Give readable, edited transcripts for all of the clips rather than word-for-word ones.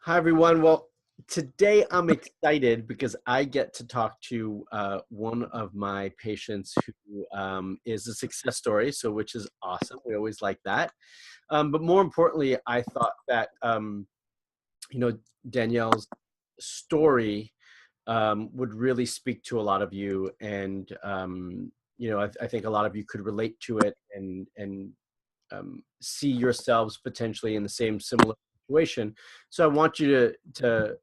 Hi, everyone. Well, today I'm excited because I get to talk to one of my patients who is a success story, so which is awesome. We always like that. But more importantly, I thought that, you know, Danielle's story would really speak to a lot of you. And, I think a lot of you could relate to it and see yourselves potentially in the same similar situation. So I want you to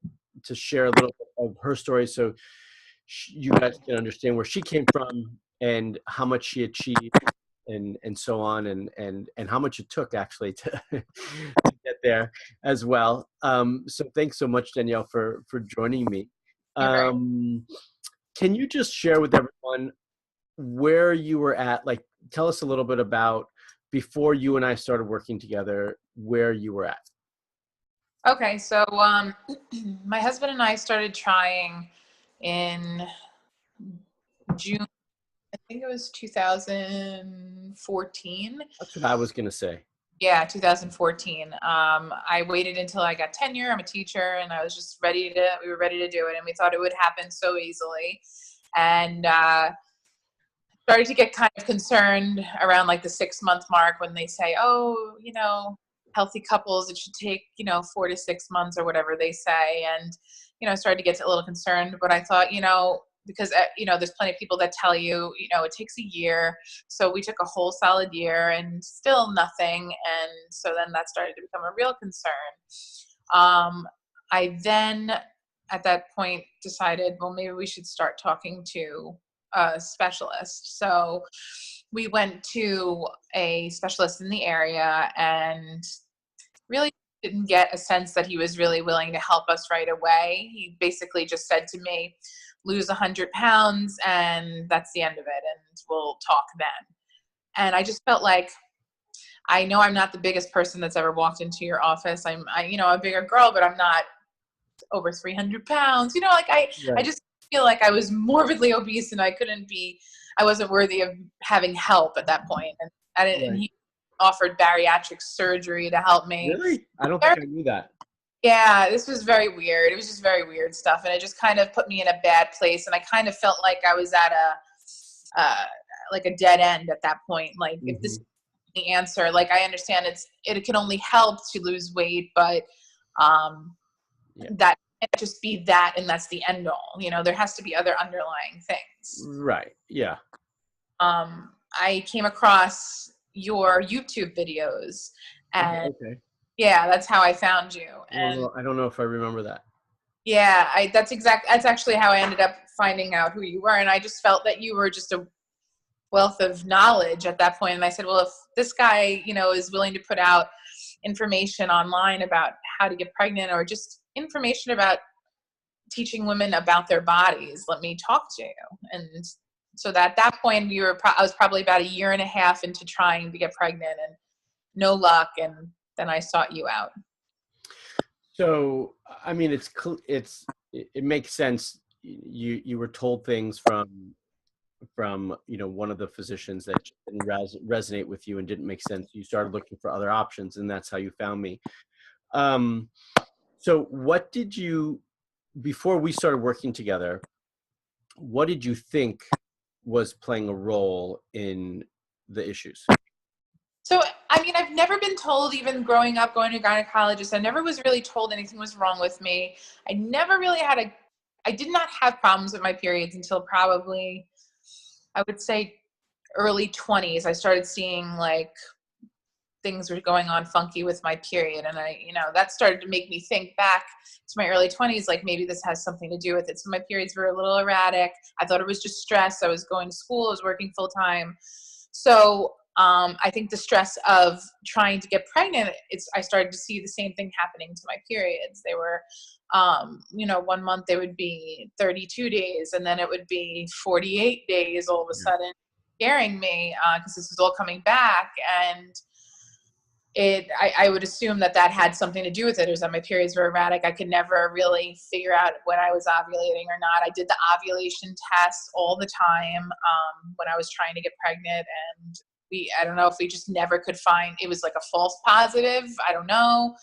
share a little bit of her story, so you guys can understand where she came from and how much she achieved, and so on, and how much it took actually to get there as well. So thanks so much, Danielle, for joining me. You're very Um, can you just share with everyone where you were at? Like, tell us a little bit about before you and I started working together, where you were at. okay. So, my husband and I started trying in June. I think it was 2014. That's what I was gonna say. Yeah, 2014. I waited until I got tenure. I'm a teacher, and I was just ready to. We were ready to do it, and we thought it would happen so easily. And started to get kind of concerned around like the 6 month mark when they say, oh, healthy couples, it should take, 4 to 6 months or whatever they say. And, started to get a little concerned, but I thought, because, there's plenty of people that tell you, it takes a year. So we took a whole solid year and still nothing. And so then that started to become a real concern. I then at that point decided, well, maybe we should start talking to a specialist. So we went to a specialist in the area and really didn't get a sense that he was really willing to help us right away. He basically just said to me, lose 100 pounds and that's the end of it, and we'll talk then. And I just felt like, I know I'm not the biggest person that's ever walked into your office. I'm a bigger girl, but I'm not over 300 pounds. I Right. just feel like I was morbidly obese and I wasn't worthy of having help at that point. And and Right. he offered bariatric surgery to help me. Really? I don't think I knew that. Yeah, this was very weird. It was just very weird stuff. And it just kind of put me in a bad place. And I kind of felt like I was at like a dead end at that point. Like, if this is Hmm. the answer, like, I understand it can only help to lose weight, but Yeah. that can't just be that, and that's the end all. There has to be other underlying things. Right. Yeah. I came across your YouTube videos, Oh, and okay. yeah, that's how I found you. And I don't know if I remember that. yeah, that's actually how I ended up finding out who you were. And I just felt that you were just a wealth of knowledge at that point. And I said, well, if this guy, is willing to put out information online about how to get pregnant, or just information about teaching women about their bodies, let me talk to you. And so that at that point, I was probably about a year and a half into trying to get pregnant, and no luck. And then I sought you out. So, I mean, it makes sense. You were told things from one of the physicians that didn't resonate with you and didn't make sense. You started looking for other options, and that's how you found me. Um, so what did you, before we started working together, what did you think was playing a role in the issues? So, I mean, I've never been told, even growing up, going to a gynecologist, I never was really told anything was wrong with me. I never really I did not have problems with my periods until probably, I would say, early 20s. I started seeing like things were going on funky with my period. And that started to make me think back to my early 20s, like maybe this has something to do with it. So my periods were a little erratic. I thought it was just stress. I was going to school, I was working full time. So I think the stress of trying to get pregnant, I started to see the same thing happening to my periods. They were, 1 month they would be 32 days, and then it would be 48 days all of a Yeah. sudden, scaring me because this was all coming back. And I would assume that had something to do with it, is that my periods were erratic. I could never really figure out when I was ovulating or not. I did the ovulation test all the time when I was trying to get pregnant, and I don't know if we just never could find, it was like a false positive. I don't know.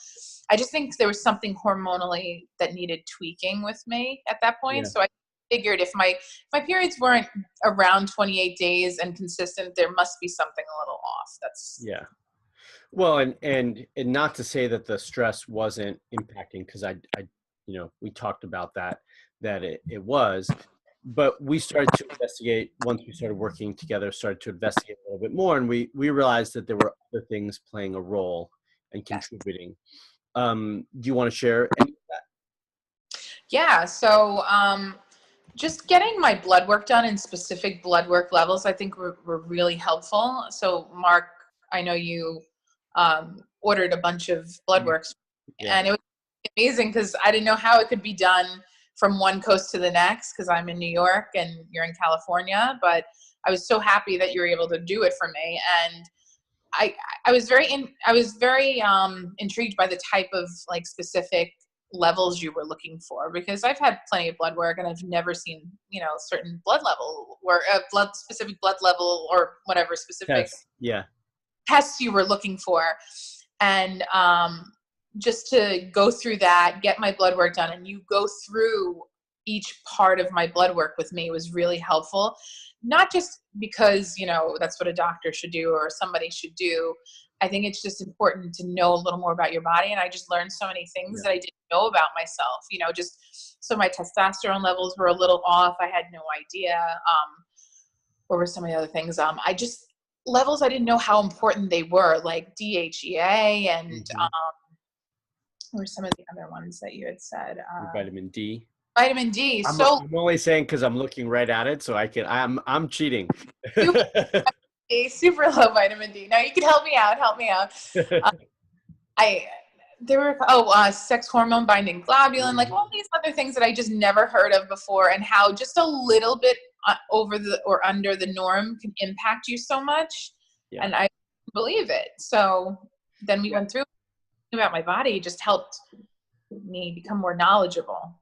I just think there was something hormonally that needed tweaking with me at that point. Yeah. So I figured if my periods weren't around 28 days and consistent, there must be something a little off. That's Yeah. Well, and not to say that the stress wasn't impacting, because I we talked about that it was, but we started to investigate once we started working together, started to investigate a little bit more, and we realized that there were other things playing a role and yes. contributing. Do you want to share any of that? Yeah. So just getting my blood work done in specific blood work levels, I think were really helpful. So Mark, I know you ordered a bunch of blood works, Yeah. and it was amazing because I didn't know how it could be done from one coast to the next, because I'm in New York and you're in California, but I was so happy that you were able to do it for me. And I was very intrigued by the type of like specific levels you were looking for, because I've had plenty of blood work and I've never seen, certain blood level or specific blood level or whatever specific Yeah. tests you were looking for. And just to go through that, get my blood work done, and you go through each part of my blood work with me was really helpful. Not just because, that's what a doctor should do or somebody should do. I think it's just important to know a little more about your body. And I just learned so many things that I didn't know about myself, just so my testosterone levels were a little off. I had no idea. What were some of the other things? Levels I didn't know how important they were, like DHEA and what were some of the other ones that you had said? Vitamin D. Vitamin D. I'm only saying because I'm looking right at it, so I'm cheating. Super low vitamin D. Now you can help me out. There were sex hormone binding globulin, like all these other things that I just never heard of before, and how just a little bit over or under the norm can impact you so much. Yeah. And I believe it. So then we went through about my body, just helped me become more knowledgewe.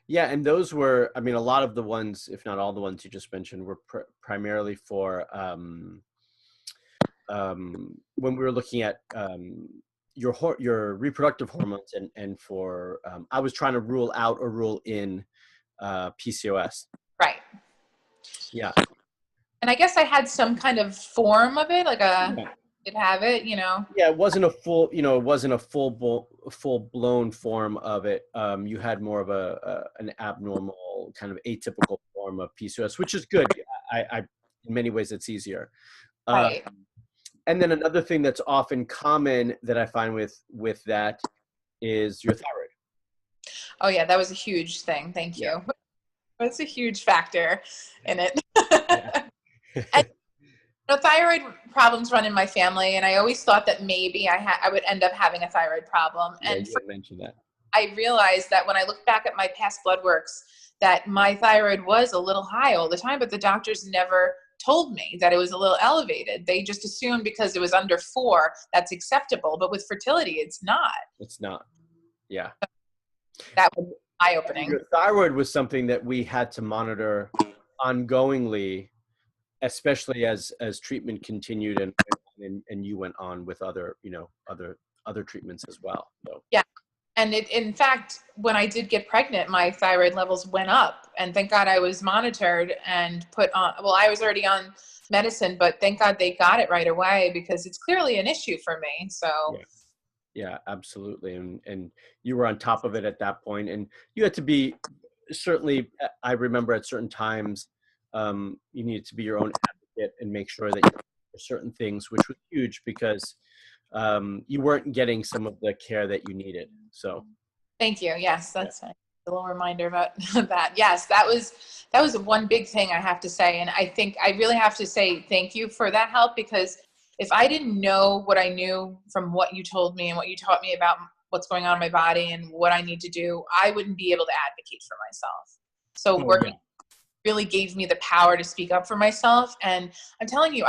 Yeah, and those were, a lot of the ones, if not all the ones you just mentioned, were primarily for when we were looking at your reproductive hormones, and for I was trying to rule out or rule in PCOS. Right. Yeah. And I guess I had some kind of form of it, like did have it, Yeah, it wasn't a full, full blown form of it. You had more of an abnormal kind of atypical form of PCOS, which is good. I in many ways it's easier. Right. And then another thing that's often common that I find with that is your thyroid. Oh yeah, that was a huge thing. Thank you. That's a huge factor in it. And, thyroid problems run in my family, and I always thought that maybe I would end up having a thyroid problem. Yeah, and you mentioned that. I realized that when I look back at my past blood works, that my thyroid was a little high all the time, but the doctors never told me that it was a little elevated. They just assumed because it was under 4, that's acceptable. But with fertility, it's not. It's not. Yeah. That was eye-opening. Your thyroid was something that we had to monitor ongoingly, especially as treatment continued and you went on with other treatments as well. So. Yeah. And in fact, when I did get pregnant, my thyroid levels went up, and thank God I was monitored and put on, I was already on medicine, but thank God they got it right away, because it's clearly an issue for me. So yeah, absolutely. And you were on top of it at that point, and you had to be, certainly, I remember at certain times, you needed to be your own advocate and make sure that you did certain things, which was huge because you weren't getting some of the care that you needed. So thank you. Yes, that's a little reminder about that. Yes, that was one big thing I have to say. And I think I really have to say thank you for that help, because if I didn't know what I knew from what you told me and what you taught me about what's going on in my body and what I need to do, I wouldn't be able to advocate for myself. So working really gave me the power to speak up for myself. And I'm telling you,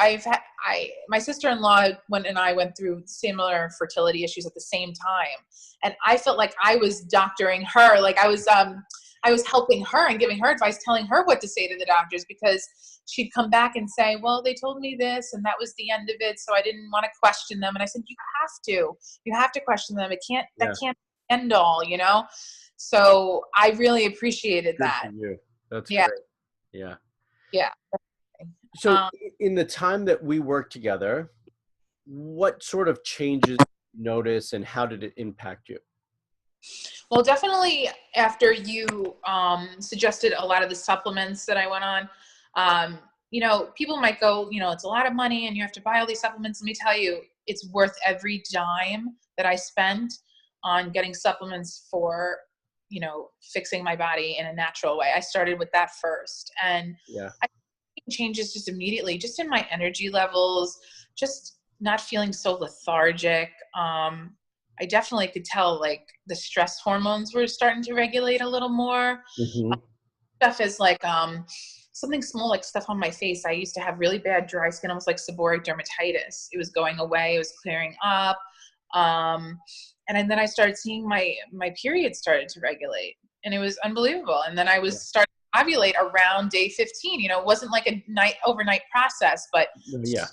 my sister-in-law and I went through similar fertility issues at the same time. And I felt like I was doctoring her. Like I was I was helping her and giving her advice, telling her what to say to the doctors, because she'd come back and say, well, they told me this and that was the end of it, so I didn't want to question them. And I said, you have to question them. That Yeah. can't end all, you know? So I really appreciated Good for that. you. That's Yeah. great. Yeah. Yeah. So Um, in the time that we worked together, what sort of changes did you notice and how did it impact you? well, definitely after you suggested a lot of the supplements that I went on, you know, people might go, you know, it's a lot of money and you have to buy all these supplements. Let me tell you, it's worth every dime that I spent on getting supplements for, you know, fixing my body in a natural way. I started with that first. And Yeah. I think changes just immediately, just in my energy levels, just not feeling so lethargic. I definitely could tell like the stress hormones were starting to regulate a little more. Hmm. Stuff is like something small, like stuff on my face. I used to have really bad dry skin, almost like seborrheic dermatitis. It was going away. It was clearing up. And then I started seeing my period started to regulate, and it was unbelievable. And then I was starting to ovulate around day 15. You know, it wasn't like a overnight process, but Yeah.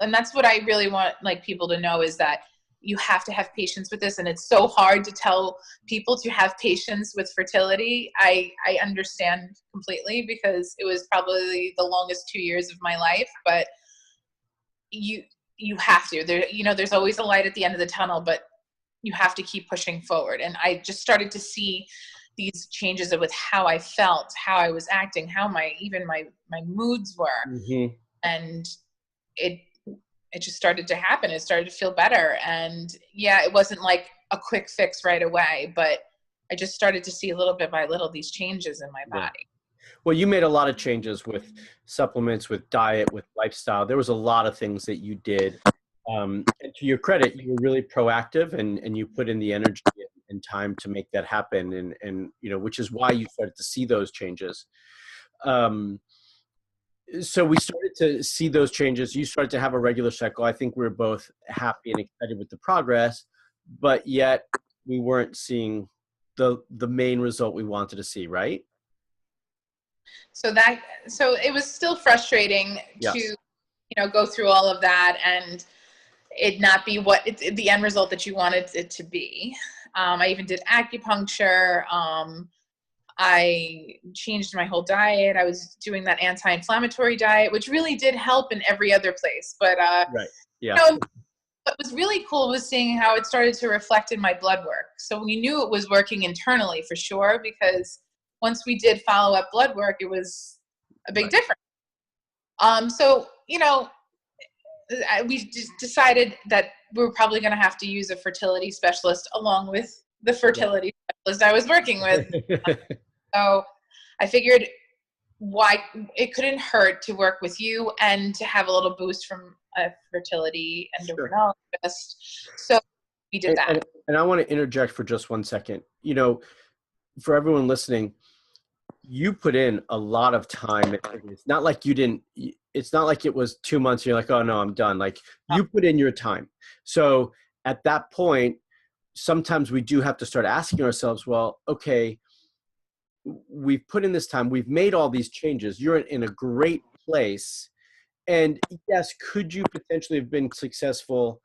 and that's what I really want like people to know, is that you have to have patience with this. And it's so hard to tell people to have patience with fertility. I understand completely, because it was probably the longest 2 years of my life, but you have to, there, you know, there's always a light at the end of the tunnel, but you have to keep pushing forward. And I just started to see these changes with how I felt, how I was acting, how my moods were. Hmm. And it just started to happen. It started to feel better. And yeah, it wasn't like a quick fix right away, but I just started to see little bit by little these changes in my Yeah. body. Well, you made a lot of changes with supplements, with diet, with lifestyle. There was a lot of things that you did. And to your credit, you were really proactive and you put in the energy and time to make that happen. And, you know, which is why you started to see those changes. Um, so we started to see those changes. You started to have a regular cycle. I think we were both happy and excited with the progress, but yet we weren't seeing the main result we wanted to see, right? So it was still frustrating to, Yes. you know, go through all of that and it not be what the end result that you wanted it to be. I even did acupuncture. I changed my whole diet. I was doing that anti-inflammatory diet, which really did help in every other place. But Right. Yeah. you know, what was really cool was seeing how it started to reflect in my blood work. So we knew it was working internally for sure, because once we did follow-up blood work, it was a big Right. difference. So you know, we just decided that we were probably going to have to use a fertility specialist along with the Yeah. fertility specialist I was working with. So I figured why it couldn't hurt to work with you and to have a little boost from a fertility Sure. endocrinologist. So we did And, that. and, and I want to interject for just one second. You know, for everyone listening, you put in a lot of time. It's not like you didn't, it's not like it was 2 months. You're like, oh no, I'm done. Like you put in your time. So at that point, sometimes we do have to start asking ourselves, well, okay, we've put in this time, we've made all these changes. You're in a great place. And yes, could you potentially have been successful,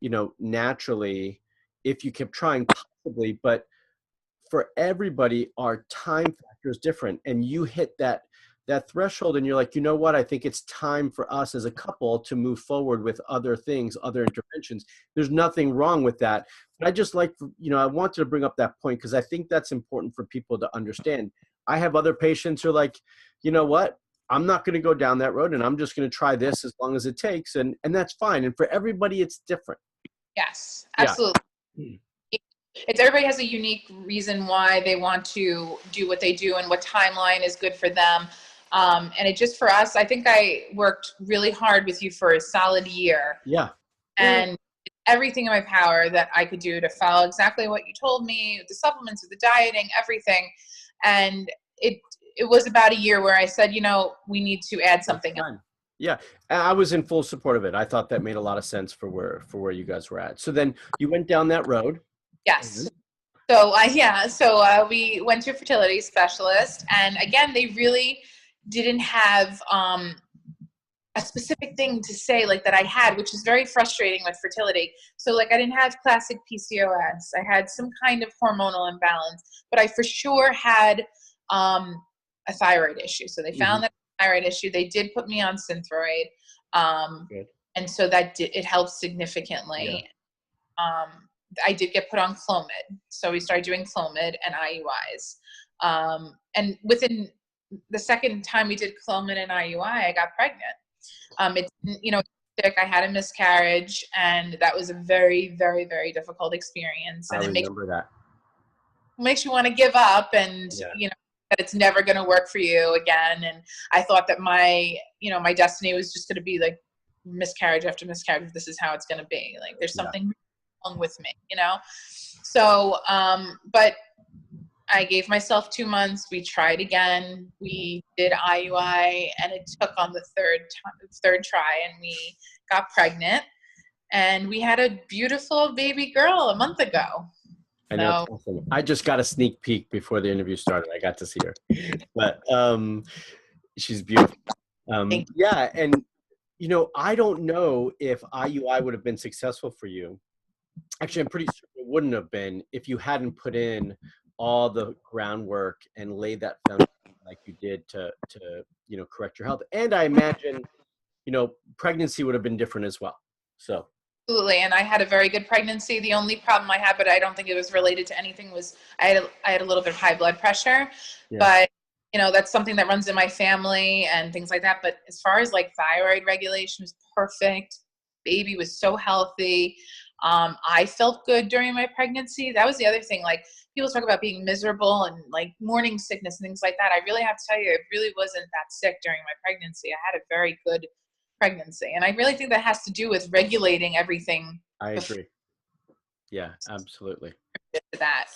you know, naturally if you kept trying? Possibly, but for everybody, our time factor is different. And you hit that threshold and you're like, you know what, I think it's time for us as a couple to move forward with other things, other interventions. There's nothing wrong with that. But I just like, you know, I wanted to bring up that point because I think that's important for people to understand. I have other patients who are like, you know what, I'm not going to go down that road and I'm just going to try this as long as it takes. And that's fine. And for everybody, it's different. Yes, Yeah. absolutely. It's everybody has a unique reason why they want to do what they do and what timeline is good for them. And it just for us, I think I worked really hard with you for a solid year, Yeah. and everything in my power that I could do to follow exactly what you told me, the supplements, the dieting, everything. And it was about a year where I said, you know, we need to add something else. Yeah, I was in full support of it. I thought that made a lot of sense for where you guys were at. So then you went down that road. Yes. So we went to a fertility specialist, and again, they really didn't have a specific thing to say like that I had, which is very frustrating with fertility. So like I didn't have classic PCOS. I had some kind of hormonal imbalance, but I for sure had a thyroid issue. So they Hmm. found that thyroid issue. They did put me on Synthroid, Good. and so it helped Yeah. significantly. Um, I did get put on Clomid, so we started doing Clomid and IUIs. And within the second time we did Clomid and IUI, I got pregnant. It didn't, sick. I had a miscarriage, and that was a very, very, very difficult experience. I And it remember that. makes you want to give up, and Yeah. that it's never going to work for you again. And I thought that my destiny was just going to be like miscarriage after miscarriage. This is how it's going to be. Like there's Yeah. something wrong with me. So but I gave myself 2 months. We tried again. We did IUI, and it took on the third try, and we got pregnant. And we had a beautiful baby girl a month ago. I know, it's So awesome. I just got a sneak peek before the interview started. I got to see her, but she's beautiful. thank Yeah, and I don't know if IUI would have been successful for you. Actually, I'm pretty sure it wouldn't have been if you hadn't put in all the groundwork and laid that foundation like you did to correct your health. And I imagine pregnancy would have been different as well. So Absolutely. And I had a very good pregnancy. The only problem I had, but I don't think it was related to anything, was I had a little bit of high blood pressure. yeah, But that's something that runs in my family and things like that. But as far as like thyroid regulation, was perfect. Baby was so healthy. I felt good during my pregnancy. That was the other thing. Like people talk about being miserable and like morning sickness and things like that. I really have to tell you, it really wasn't that sick during my pregnancy. I had a very good pregnancy. And I really think that has to do with regulating everything I before agree. Yeah, absolutely. that.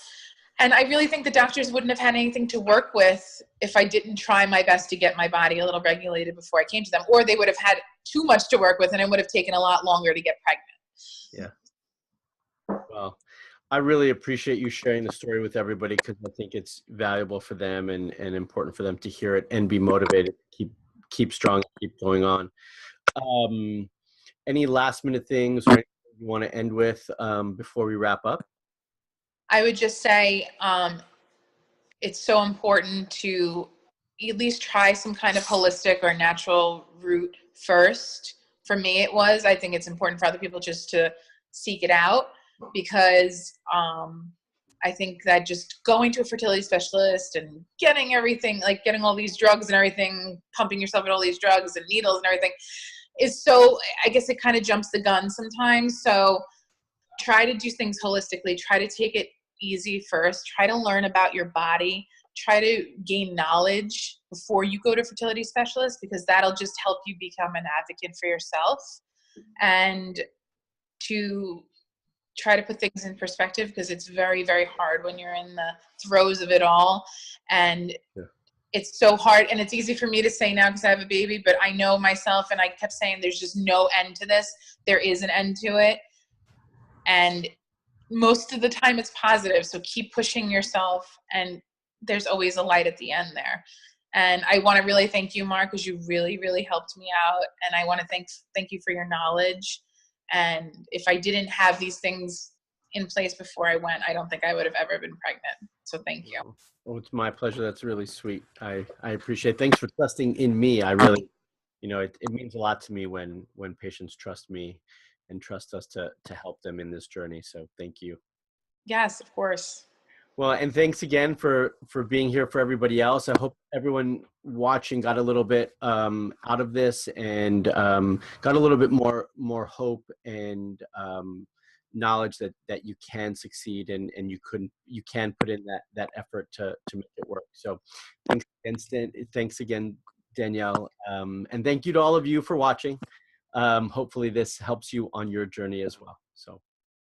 And I really think the doctors wouldn't have had anything to work with if I didn't try my best to get my body a little regulated before I came to them, or they would have had too much to work with and it would have taken a lot longer to get pregnant. Yeah. Well, I really appreciate you sharing the story with everybody because I think it's valuable for them and important for them to hear it and be motivated to keep strong, keep going on. Um, any last minute things or anything you want to end with before we wrap up? I would just say it's so important to at least try some kind of holistic or natural route first. For me, it was. I think it's important for other people just to seek it out, because I think that just going to a fertility specialist and getting everything, like getting all these drugs and everything, pumping yourself with all these drugs and needles and everything, is so, I guess it kind of jumps the gun sometimes. So try to do things holistically. Try to take it easy first. Try to learn about your body. Try to gain knowledge before you go to fertility specialist, because that'll just help you become an advocate for yourself, and to try to put things in perspective, because it's very, very hard when you're in the throes of it all. And Yeah. it's so hard, and it's easy for me to say now because I have a baby, but I know myself, and I kept saying there's just no end to this. There is an end to it. And most of the time it's positive. So keep pushing yourself, and there's always a light at the end there. And I want to really thank you, Marc, because you really, really helped me out. And I want to thank you for your knowledge. And if I didn't have these things in place before I went, I don't think I would have ever been pregnant. So thank you. Oh, it's my pleasure. That's really sweet. I appreciate it. Thanks for trusting in me. I really, it means a lot to me when patients trust me and trust us to help them in this journey. So thank you. Yes, of course. Well, and thanks again for being here for everybody else. I hope everyone watching got a little bit out of this and got a little bit more hope and knowledge that you can succeed and you can put in that effort to make it work. So thanks again, Danielle, and thank you to all of you for watching. Hopefully this helps you on your journey as well. So